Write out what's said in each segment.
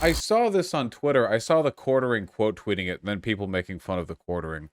I saw this on Twitter. I saw the quartering quote tweeting it, and then people making fun of the quartering.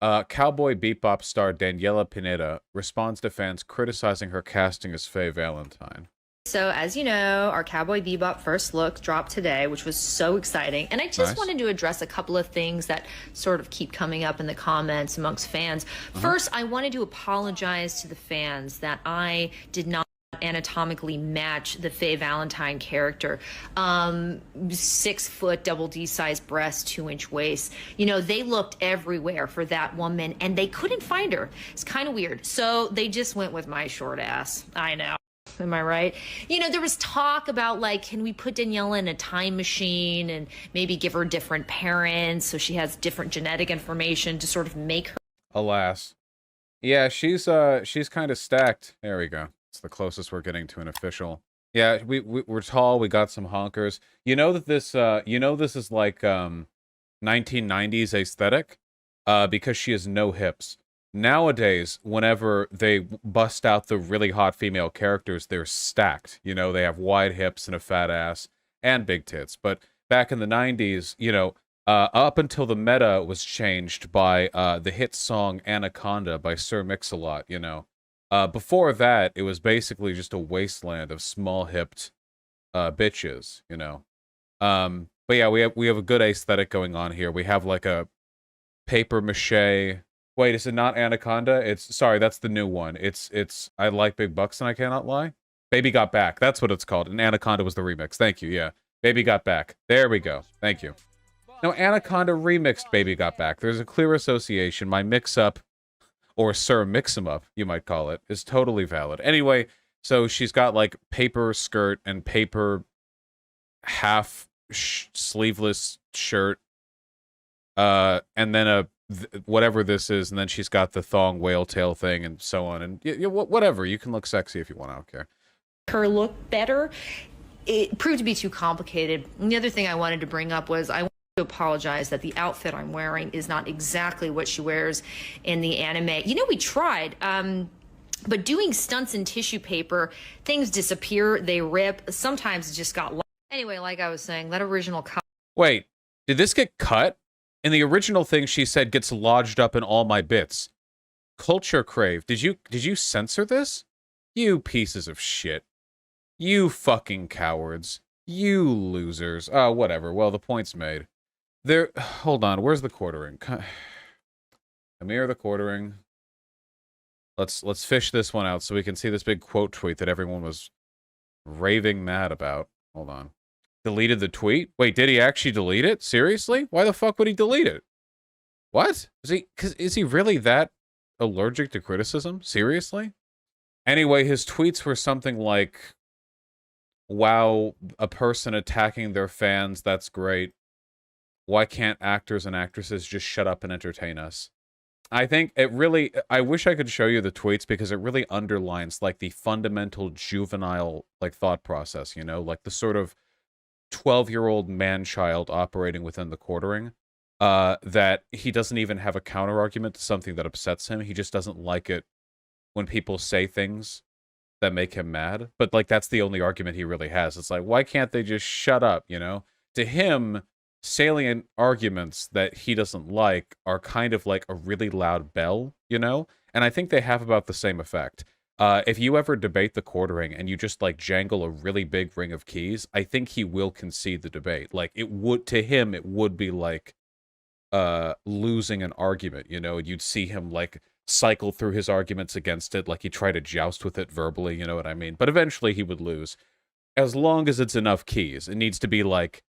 Cowboy Bebop star Daniela Pineda responds to fans criticizing her casting as Faye Valentine. So, as you know, our Cowboy Bebop first look dropped today, which was so exciting. And I just Nice. wanted to address a couple of things that sort of keep coming up in the comments amongst fans. Uh-huh. First, I wanted to apologize to the fans that I did not anatomically match the Faye Valentine character. 6 foot, double D size breast, 2-inch waist. You know, they looked everywhere for that woman and they couldn't find her. It's kind of weird. So they just went with my short ass. I know. Am I right? You know, there was talk about, like, can we put Daniela in a time machine and maybe give her different parents so she has different genetic information to sort of make her. Alas. Yeah, she's kind of stacked. There we go. It's the closest we're getting to an official. Yeah, we're tall, we got some honkers. You know that this is like 1990s aesthetic because she has no hips. Nowadays, whenever they bust out the really hot female characters, they're stacked. You know, they have wide hips and a fat ass and big tits. But back in the 90s, you know, up until the meta was changed by the hit song Anaconda by Sir Mix-a-Lot, you know. Before that, it was basically just a wasteland of small-hipped bitches, you know. But yeah, we have a good aesthetic going on here. We have like a paper mache. Wait, is it not Anaconda? It's sorry, that's the new one. It's I like big bucks and I cannot lie. Baby Got Back. That's what it's called. And Anaconda was the remix. Thank you. Yeah. Baby Got Back. There we go. Thank you. No, Anaconda remixed Baby Got Back. There's a clear association. My mix-up, or Sir Mix-em-up, you might call it, is totally valid. Anyway, so she's got like paper skirt and paper half sleeveless shirt, and then a whatever this is, and then she's got the thong whale tail thing and so on, and whatever. You can look sexy if you want. I don't care. Her look better. It proved to be too complicated. And the other thing I wanted to bring up was I want to apologize that the outfit I'm wearing is not exactly what she wears in the anime. You know, we tried, but doing stunts in tissue paper, things disappear, they rip. Sometimes it just got lost. Anyway, like I was saying, that original. Wait, did this get cut? In the original thing, she said gets lodged up in all my bits. Culture Crave, did you censor this? You pieces of shit. You fucking cowards. You losers. Oh, whatever. Well, the point's made. There. Hold on. Where's the quartering? Amir, the quartering. Let's fish this one out so we can see this big quote tweet that everyone was raving mad about. Hold on. Deleted the tweet? Wait, did he actually delete it? Seriously? Why the fuck would he delete it? What? Is he really that allergic to criticism? Seriously? Anyway, his tweets were something like, wow, a person attacking their fans, that's great. Why can't actors and actresses just shut up and entertain us? I think it really, I wish I could show you the tweets because it really underlines like the fundamental juvenile like thought process, you know, like the sort of 12-year-old man-child operating within the quartering, that he doesn't even have a counter-argument to something that upsets him. He just doesn't like it when people say things that make him mad. But, like, that's the only argument he really has. It's like, why can't they just shut up, you know? To him, salient arguments that he doesn't like are kind of like a really loud bell, you know? And I think they have about the same effect. If you ever debate the quartering and you just like jangle a really big ring of keys, I think he will concede the debate. Like it would, to him, it would be like losing an argument, you know? You'd see him like cycle through his arguments against it, like he tried to joust with it verbally, you know what I mean? But eventually he would lose. As long as it's enough keys. It needs to be like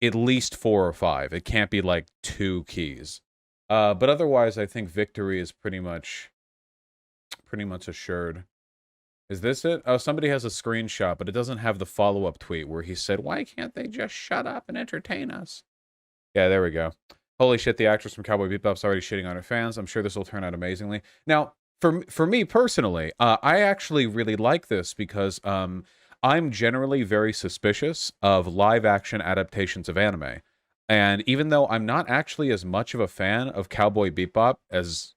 at least 4 or 5. It can't be like 2 keys. But otherwise, I think victory is pretty much assured. Is this it? Oh, somebody has a screenshot, but it doesn't have the follow-up tweet where he said, why can't they just shut up and entertain us? Yeah, there we go. Holy shit, the actress from Cowboy Bebop's already shitting on her fans. I'm sure this will turn out amazingly. Now, for me personally, I actually really like this because I'm generally very suspicious of live-action adaptations of anime. And even though I'm not actually as much of a fan of Cowboy Bebop as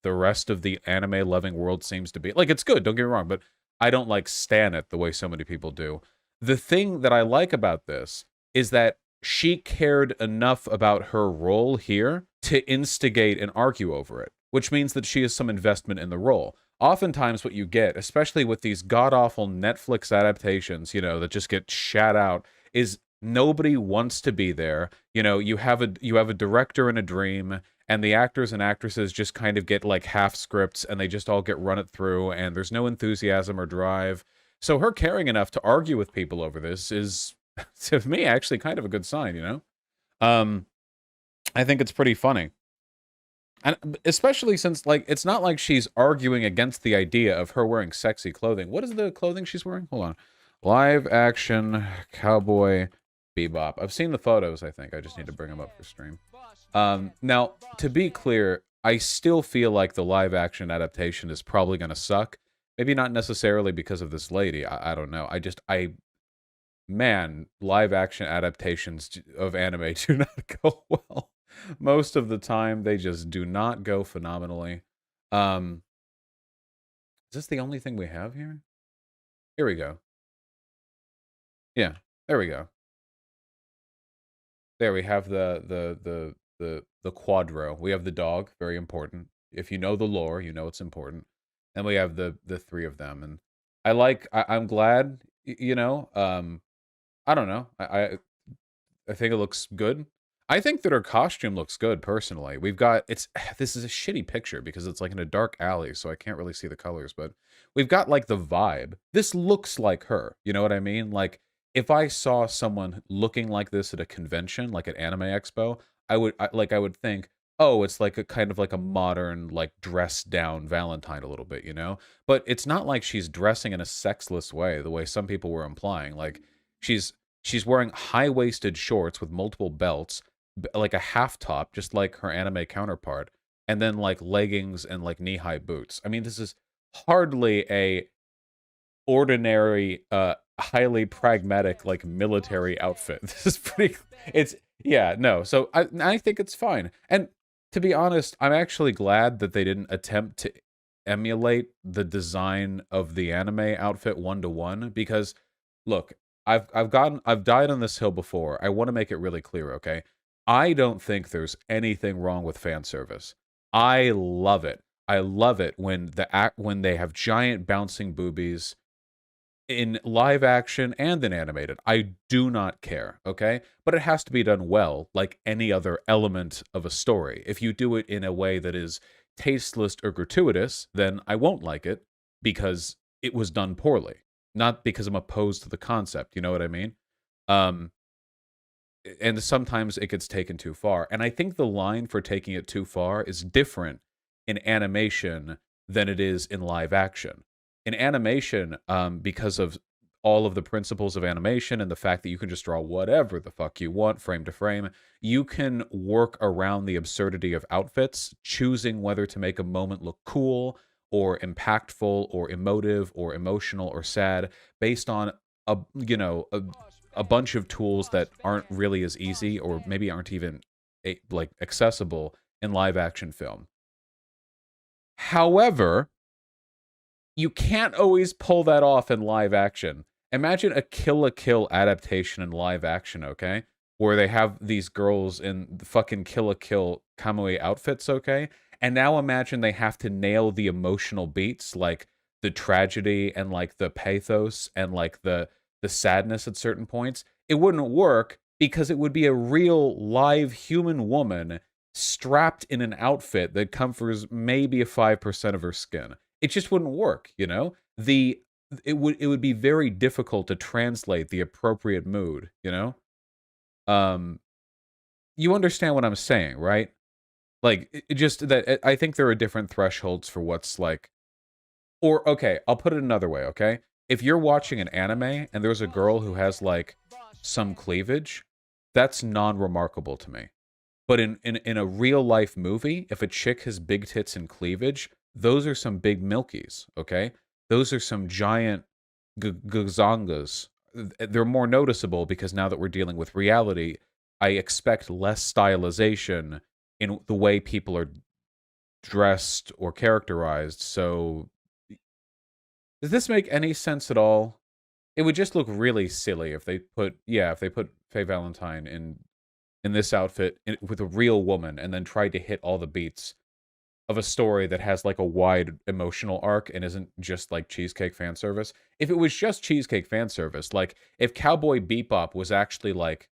the rest of the anime-loving world seems to be. Like, it's good, don't get me wrong, but I don't, like, stan it the way so many people do. The thing that I like about this is that she cared enough about her role here to instigate and argue over it, which means that she has some investment in the role. Oftentimes what you get, especially with these god-awful Netflix adaptations, that just get shat out, is nobody wants to be there. You have a director in a dream, and the actors and actresses just kind of get like half scripts, and they just all get run it through, and there's no enthusiasm or drive. So her caring enough to argue with people over this is, to me, actually kind of a good sign. Um, I think it's pretty funny. And especially since, like, it's not like she's arguing against the idea of her wearing sexy clothing. What is the clothing she's wearing? Hold on. Live action Cowboy Bebop. I've seen the photos, I think. I just need to bring them up for stream. Now, to be clear, I still feel like the live action adaptation is probably going to suck. Maybe not necessarily because of this lady. I don't know. Man, live action adaptations of anime do not go well. Most of the time, they just do not go phenomenally. Is this the only thing we have here? Here we go. Yeah, there we go. There we have the quadro. We have the dog, very important. If you know the lore, you know it's important. And we have the three of them, and I'm glad, I don't know. I think it looks good. I think that her costume looks good, personally. This is a shitty picture because it's like in a dark alley, so I can't really see the colors, but we've got like the vibe. This looks like her. You know what I mean? Like, if I saw someone looking like this at a convention, like at Anime Expo, I would think, oh, it's like a kind of like a modern, like dressed down Valentine a little bit. But it's not like she's dressing in a sexless way, the way some people were implying. Like, she's wearing high-waisted shorts with multiple belts, like a half top, just like her anime counterpart, and then like leggings and like knee-high boots. I mean, this is hardly a ordinary, highly pragmatic, like military outfit. This is pretty. Yeah, no. So I think it's fine. And to be honest, I'm actually glad that they didn't attempt to emulate the design of the anime outfit one to one, because look, I've died on this hill before. I want to make it really clear, okay? I don't think there's anything wrong with fan service. I love it. I love it when when they have giant bouncing boobies in live action and in animated. I do not care, okay? But it has to be done well, like any other element of a story. If you do it in a way that is tasteless or gratuitous, then I won't like it because it was done poorly, not because I'm opposed to the concept. You know what I mean? Um, and sometimes it gets taken too far. And I think the line for taking it too far is different in animation than it is in live action. In animation, because of all of the principles of animation and the fact that you can just draw whatever the fuck you want frame to frame, you can work around the absurdity of outfits, choosing whether to make a moment look cool or impactful or emotive or emotional or sad based on a bunch of tools that aren't really as easy, or maybe aren't even like accessible in live action film. However, you can't always pull that off in live action. Imagine a Kill la Kill adaptation in live action, okay? Where they have these girls in the fucking Kill la Kill kamui outfits, okay? And now imagine they have to nail the emotional beats, like the tragedy and like the pathos and like the sadness at certain points. It wouldn't work because it would be a real live human woman strapped in an outfit that covers maybe 5% of her skin. It just wouldn't work, it would be very difficult to translate the appropriate mood. You understand what I'm saying, right? Like, just that I think there are different thresholds for what's like. Or, okay, I'll put it another way, okay? If you're watching an anime and there's a girl who has like some cleavage, that's non-remarkable to me. But in a real life movie, if a chick has big tits and cleavage, those are some big milkies, okay? Those are some giant gazongas. They're more noticeable because now that we're dealing with reality, I expect less stylization in the way people are dressed or characterized. So, does this make any sense at all? It would just look really silly if they put Faye Valentine in this outfit with a real woman and then tried to hit all the beats of a story that has like a wide emotional arc and isn't just like cheesecake fan service. If it was just cheesecake fan service, like if Cowboy Bebop was actually like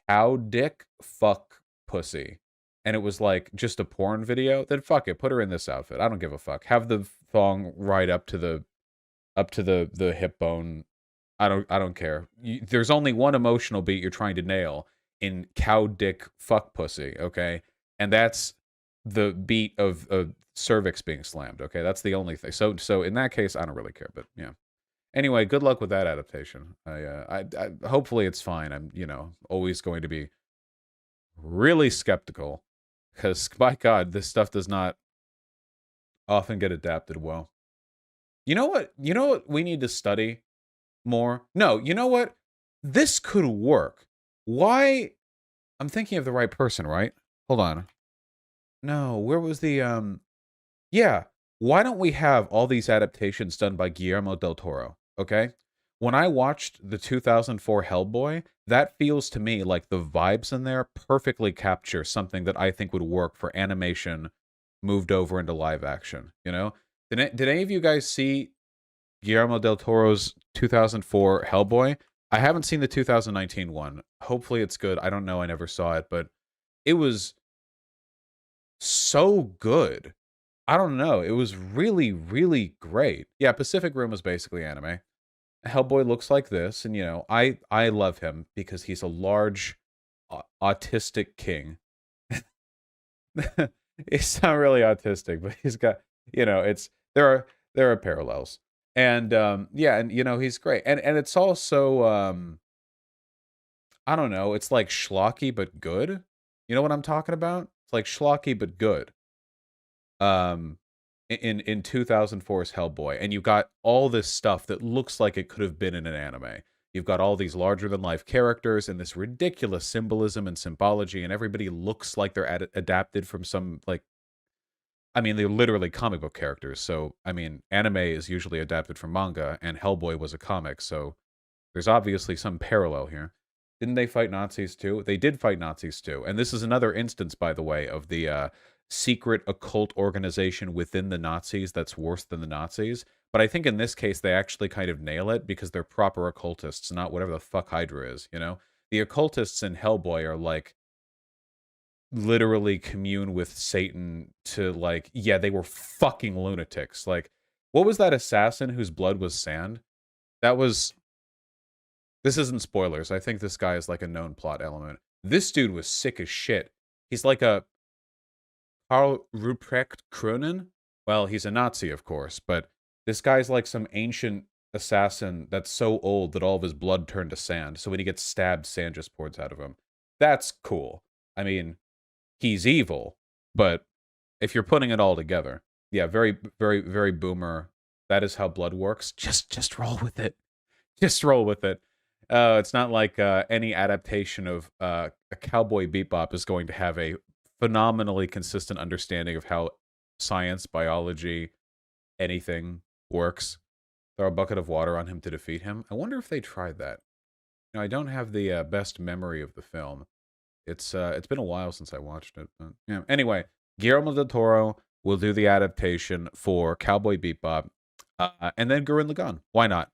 cow dick fuck pussy and it was like just a porn video, then fuck it, put her in this outfit. I don't give a fuck. Have the thong right up to the hip bone. I don't care. There's only one emotional beat you're trying to nail in cow dick fuck pussy, okay? And that's the beat of cervix being slammed, okay? That's the only thing. So in that case, I don't really care, but yeah. Anyway, good luck with that adaptation. I hopefully it's fine. I'm, always going to be really skeptical because by God, this stuff does not often get adapted well. You know what? You know what we need to study more? No, you know what? This could work. Why? I'm thinking of the right person, right? Hold on. No, where was the yeah, why don't we have all these adaptations done by Guillermo del Toro, okay? When I watched the 2004 Hellboy, that feels to me like the vibes in there perfectly capture something that I think would work for animation moved over into live action, you know? Did any of you guys see Guillermo del Toro's 2004 Hellboy? I haven't seen the 2019 one. Hopefully it's good. I don't know. I never saw it, but it was so good. I don't know. It was really, really great. Yeah, Pacific Rim was basically anime. Hellboy looks like this, and I love him because he's a large autistic king. He's not really autistic, but he's got, it's there are parallels. And yeah, and he's great. And it's also I don't know, it's like schlocky but good. You know what I'm talking about? It's like schlocky but good. In 2004's Hellboy, and you've got all this stuff that looks like it could have been in an anime. You've got all these larger than life characters and this ridiculous symbolism and symbology, and everybody looks like they're adapted from some I mean, they're literally comic book characters. So, I mean, anime is usually adapted from manga, and Hellboy was a comic, so there's obviously some parallel here. Didn't they fight Nazis too? They did fight Nazis too. And this is another instance, by the way, of the secret occult organization within the Nazis that's worse than the Nazis. But I think in this case, they actually kind of nail it because they're proper occultists, not whatever the fuck Hydra is, you know? The occultists in Hellboy are like literally commune with Satan to like, yeah, they were fucking lunatics. Like, what was that assassin whose blood was sand? That was... This isn't spoilers. I think this guy is like a known plot element. This dude was sick as shit. He's like a Karl Ruprecht Kronen. Well, he's a Nazi, of course, but this guy's like some ancient assassin that's so old that all of his blood turned to sand. So when he gets stabbed, sand just pours out of him. That's cool. I mean, he's evil, but if you're putting it all together, yeah, very, very, very boomer. That is how blood works. Just roll with it. Just roll with it. It's not like any adaptation of a Cowboy Bebop is going to have a phenomenally consistent understanding of how science, biology, anything works. Throw a bucket of water on him to defeat him. I wonder if they tried that. Now, I don't have the best memory of the film. It's been a while since I watched it. But, yeah. Anyway, Guillermo del Toro will do the adaptation for Cowboy Bebop, and then Gurren Lagann. Why not?